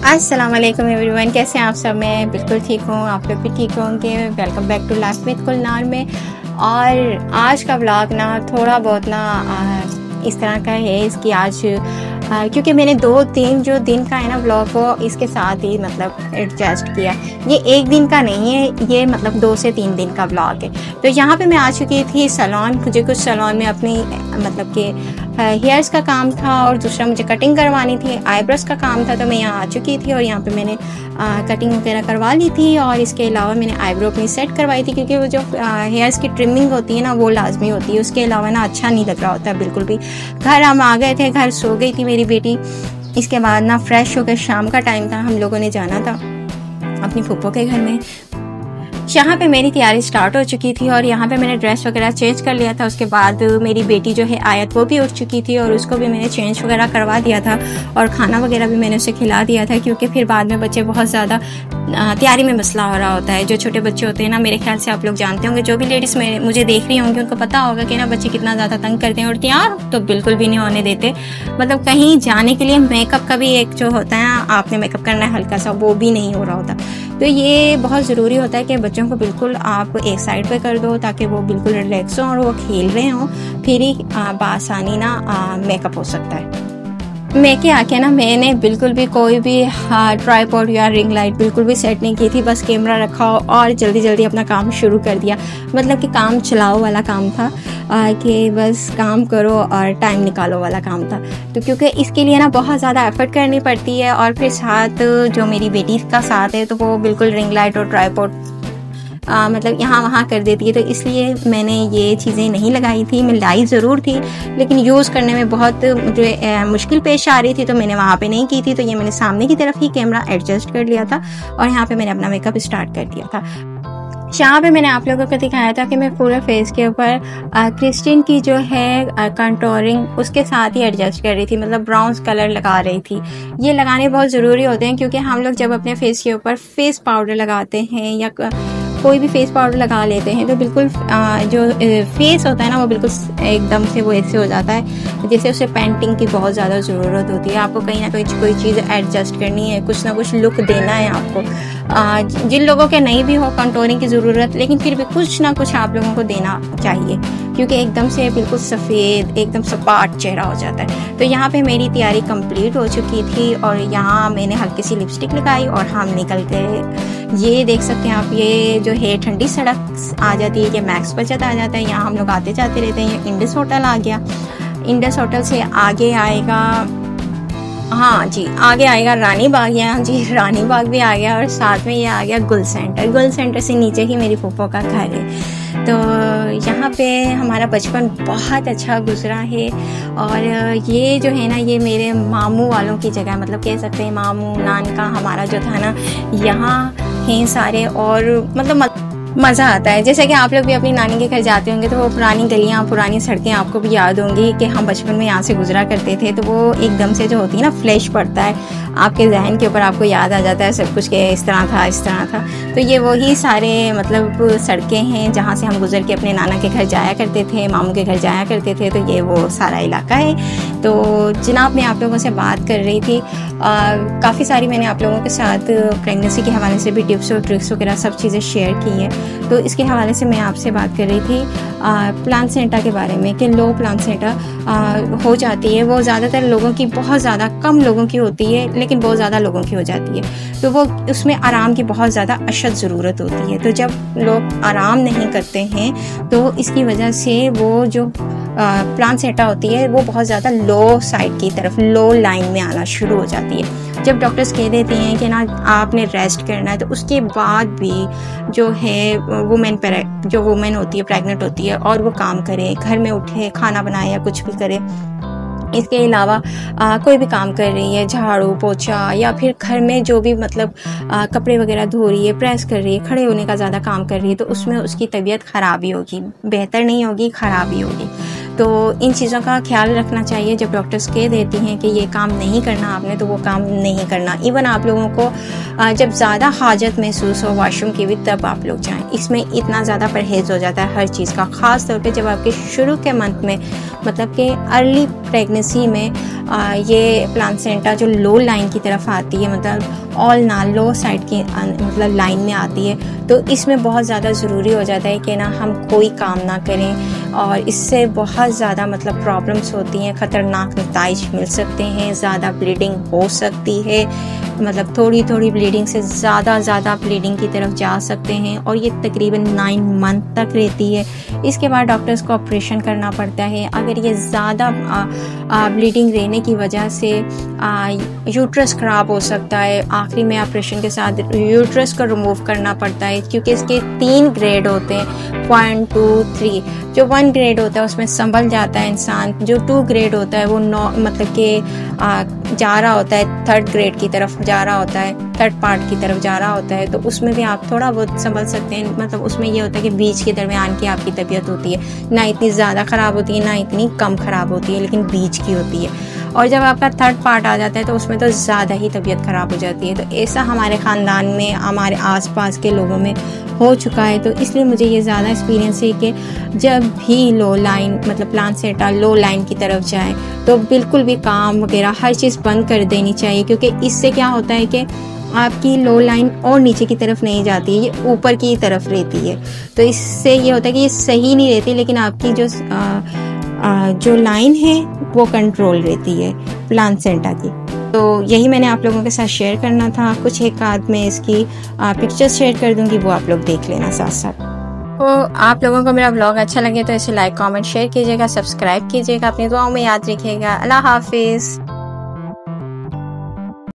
अस्सलाम वालेकुम एवरीवन, कैसे हैं आप सब। मैं बिल्कुल ठीक हूँ, आप लोग भी ठीक होंगे। Welcome back to life with कुलनार में। और आज का व्लॉग ना थोड़ा बहुत ना इस तरह का है इसकी आज क्योंकि मैंने 2-3 जो दिन का है ना व्लॉग को इसके साथ ही मतलब एडजस्ट किया। ये एक दिन का नहीं है, ये मतलब 2 से 3 दिन का व्लॉग है। तो यहाँ पे मैं आ चुकी थी सैलून। मुझे कुछ सैलून में अपनी मतलब कि हेयर्स का काम था और दूसरा मुझे कटिंग करवानी थी, आईब्रोज का काम था। तो मैं यहाँ आ चुकी थी और यहाँ पे मैंने कटिंग वगैरह करवा ली थी और इसके अलावा मैंने आईब्रो अपनी सेट करवाई थी, क्योंकि वो जो हेयर्स की ट्रिमिंग होती है ना वो लाजमी होती है। उसके अलावा ना अच्छा नहीं लग रहा होता बिल्कुल भी। घर हम आ गए थे, घर सो गई थी मेरी बेटी। इसके बाद ना फ्रेश होकर शाम का टाइम था, हम लोगों ने जाना था अपनी फूफो के घर में। यहाँ पे मेरी तैयारी स्टार्ट हो चुकी थी और यहाँ पे मैंने ड्रेस वगैरह चेंज कर लिया था। उसके बाद मेरी बेटी जो है आयत वो भी उठ चुकी थी और उसको भी मैंने चेंज वगैरह करवा दिया था और खाना वगैरह भी मैंने उसे खिला दिया था, क्योंकि फिर बाद में बच्चे बहुत ज़्यादा तैयारी में मसला हो रहा होता है। जो छोटे बच्चे होते हैं ना, मेरे ख्याल से आप लोग जानते होंगे, जो भी लेडीज़ मुझे देख रही होंगी उनको पता होगा कि ना बच्चे कितना ज़्यादा तंग करते हैं और तैयार तो बिल्कुल भी नहीं होने देते। मतलब कहीं जाने के लिए मेकअप का भी एक जो होता है ना, आपने मेकअप करना है हल्का सा, वो भी नहीं हो रहा होता। तो ये बहुत ज़रूरी होता है कि बच्चों को बिल्कुल आप एक साइड पे कर दो ताकि वो बिल्कुल रिलैक्स हों और वो खेल रहे हों, फिर ही बआसानी ना मेकअप हो सकता है। मैं के आके ना मैंने बिल्कुल भी कोई भी ट्राइपॉड या रिंग लाइट बिल्कुल भी सेट नहीं की थी। बस कैमरा रखा और जल्दी जल्दी अपना काम शुरू कर दिया। मतलब कि काम चलाओ वाला काम था कि बस काम करो और टाइम निकालो वाला काम था। तो क्योंकि इसके लिए ना बहुत ज़्यादा एफर्ट करनी पड़ती है और फिर साथ जो मेरी बेटी का साथ है तो वो बिल्कुल रिंग लाइट और ट्राइपॉड मतलब यहाँ वहाँ कर देती है। तो इसलिए मैंने ये चीज़ें नहीं लगाई थी। मैं लाई ज़रूर थी लेकिन यूज़ करने में बहुत मुझे मुश्किल पेश आ रही थी, तो मैंने वहाँ पे नहीं की थी। तो ये मैंने सामने की तरफ ही कैमरा एडजस्ट कर लिया था और यहाँ पे मैंने अपना मेकअप स्टार्ट कर दिया था। यहाँ पे मैंने आप लोगों को दिखाया था कि मैं पूरे फेस के ऊपर क्रिस्टिन की जो है कंटूरिंग उसके साथ ही एडजस्ट कर रही थी, मतलब ब्राउन कलर लगा रही थी। ये लगाने बहुत ज़रूरी होते हैं, क्योंकि हम लोग जब अपने फेस के ऊपर फेस पाउडर लगाते हैं या कोई भी फेस पाउडर लगा लेते हैं तो बिल्कुल जो फेस होता है ना वो बिल्कुल एकदम से वो ऐसे हो जाता है जैसे उसे पेंटिंग की बहुत ज़्यादा ज़रूरत होती है। आपको कहीं ना कहीं कोई चीज़ एडजस्ट करनी है, कुछ ना कुछ लुक देना है आपको। जिन लोगों के नहीं भी हो कंटूरिंग की ज़रूरत, लेकिन फिर भी कुछ ना कुछ आप लोगों को देना चाहिए, क्योंकि एकदम से बिल्कुल सफ़ेद एकदम सपाट चेहरा हो जाता है। तो यहाँ पे मेरी तैयारी कंप्लीट हो चुकी थी और यहाँ मैंने हल्की सी लिपस्टिक लगाई और हम निकल गए। ये देख सकते हैं आप, ये जो है ठंडी सड़क आ जाती है, ये मैक्स बचत आ जाता है। यहाँ हम लोग आते जाते रहते हैं। ये इंडस होटल आ गया। इंडस होटल से आगे आएगा, हाँ जी, आगे आएगा रानी बाग। यहाँ जी रानी बाग भी आ गया और साथ में ये आ गया गुल सेंटर। गुल सेंटर से नीचे ही मेरी फूफो का घर है। तो यहाँ पे हमारा बचपन बहुत अच्छा गुजरा है। और ये जो है ना, ये मेरे मामू वालों की जगह, मतलब कह सकते हैं मामू नान का हमारा जो था ना, यहाँ हैं सारे। और मतलब मज़ा आता है। जैसे कि आप लोग भी अपनी नानी के घर जाते होंगे तो वो पुरानी गलियाँ पुरानी सड़कें आपको भी याद होंगी कि हम बचपन में यहाँ से गुजरा करते थे। तो वो एकदम से जो होती है ना, फ्लैश पड़ता है आपके जहन के ऊपर, आपको याद आ जाता है सब कुछ के इस तरह था इस तरह था। तो ये वही सारे मतलब सड़कें हैं जहाँ से हम गुजर के अपने नाना के घर जाया करते थे, मामू के घर जाया करते थे। तो ये वो सारा इलाका है। तो जनाब मैं आप लोगों से बात कर रही थी, काफ़ी सारी मैंने आप लोगों के साथ प्रेगनेंसी के हवाले से भी टिप्स और ट्रिक्स वगैरह सब चीज़ें शेयर की हैं। तो इसके हवाले से मैं आपसे बात कर रही थी प्लासेंटा के बारे में कि लो प्लासेंटा हो जाती है। वो ज़्यादातर लोगों की, बहुत ज़्यादा कम लोगों की होती है लेकिन बहुत ज़्यादा लोगों की हो जाती है। तो वो उसमें आराम की बहुत ज़्यादा अशद ज़रूरत होती है। तो जब लोग आराम नहीं करते हैं तो इसकी वजह से वो जो प्लासेंटा होती है वो बहुत ज़्यादा लो साइड की तरफ, लो लाइन में आना शुरू हो जाती है। जब डॉक्टर्स कह देते हैं कि ना आपने रेस्ट करना है, तो उसके बाद भी जो है वुमेन होती है, प्रेग्नेंट होती है और वो काम करे, घर में उठे, खाना बनाए या कुछ भी करे, इसके अलावा कोई भी काम कर रही है, झाड़ू पोछा या फिर घर में जो भी मतलब कपड़े वगैरह धो रही है, प्रेस कर रही है, खड़े होने का ज़्यादा काम कर रही है, तो उसमें उसकी तबीयत ख़राब ही होगी, बेहतर नहीं होगी, ख़राब ही होगी। तो इन चीज़ों का ख्याल रखना चाहिए। जब डॉक्टर्स कह देती हैं कि ये काम नहीं करना आपने, तो वो काम नहीं करना। इवन आप लोगों को जब ज़्यादा हाजत महसूस हो वॉशरूम की भी, तब आप लोग जाएं। इसमें इतना ज़्यादा परहेज़ हो जाता है हर चीज़ का, ख़ास तौर पे जब आपके शुरू के मंथ में, मतलब कि अर्ली प्रेगनेंसी में ये प्लासेंटा जो लो लाइन की तरफ आती है, मतलब ऑल ना लो साइड की मतलब लाइन में आती है, तो इसमें बहुत ज़्यादा ज़रूरी हो जाता है कि ना हम कोई काम ना करें, और इससे बहुत ज़्यादा मतलब प्रॉब्लम्स होती हैं, ख़तरनाक नताइज मिल सकते हैं, ज़्यादा ब्लीडिंग हो सकती है, मतलब थोड़ी थोड़ी ब्लीडिंग से ज़्यादा ब्लीडिंग की तरफ जा सकते हैं, और ये तकरीबन 9 मंथ तक रहती है। इसके बाद डॉक्टर्स को ऑपरेशन करना पड़ता है। अगर ये ज़्यादा ब्लीडिंग रहने की वजह से यूट्रस ख़राब हो सकता है, आखिरी में ऑपरेशन के साथ यूट्रस को रिमूव करना पड़ता है, क्योंकि इसके 3 ग्रेड होते हैं, 1, 2, 3। जो 1 ग्रेड होता है उसमें संभल जाता है इंसान, जो 2 ग्रेड होता है वो मतलब कि जा रहा होता है 3rd ग्रेड की तरफ जा रहा होता है, 3rd पार्ट की तरफ जा रहा होता है, तो उसमें भी आप थोड़ा बहुत संभल सकते हैं। मतलब उसमें ये होता है कि बीच के दरमियान की आपकी तबीयत होती है, ना इतनी ज़्यादा ख़राब होती है ना इतनी कम ख़राब होती है, लेकिन बीच की होती है। और जब आपका 3rd पार्ट आ जाता है तो उसमें तो ज़्यादा ही तबीयत ख़राब हो जाती है। तो ऐसा हमारे ख़ानदान में, हमारे आसपास के लोगों में हो चुका है, तो इसलिए मुझे ये ज़्यादा एक्सपीरियंस है कि जब भी लो लाइन मतलब प्लासेंटा लो लाइन की तरफ जाए तो बिल्कुल भी काम वगैरह हर चीज़ बंद कर देनी चाहिए, क्योंकि इससे क्या होता है कि आपकी लो लाइन और नीचे की तरफ नहीं जाती है, ये ऊपर की तरफ रहती है। तो इससे ये होता है कि ये सही नहीं रहती, लेकिन आपकी जो लाइन है वो कंट्रोल रहती है प्लासेंटा की। तो यही मैंने आप लोगों के साथ शेयर करना था। कुछ एक आध में इसकी पिक्चर्स शेयर कर दूंगी, वो आप लोग देख लेना साथ साथ। तो आप लोगों को मेरा ब्लॉग अच्छा लगे तो इसे लाइक कमेंट शेयर कीजिएगा, सब्सक्राइब कीजिएगा, अपनी दुआओं में याद रखिएगा। अल्लाह हाफिज़।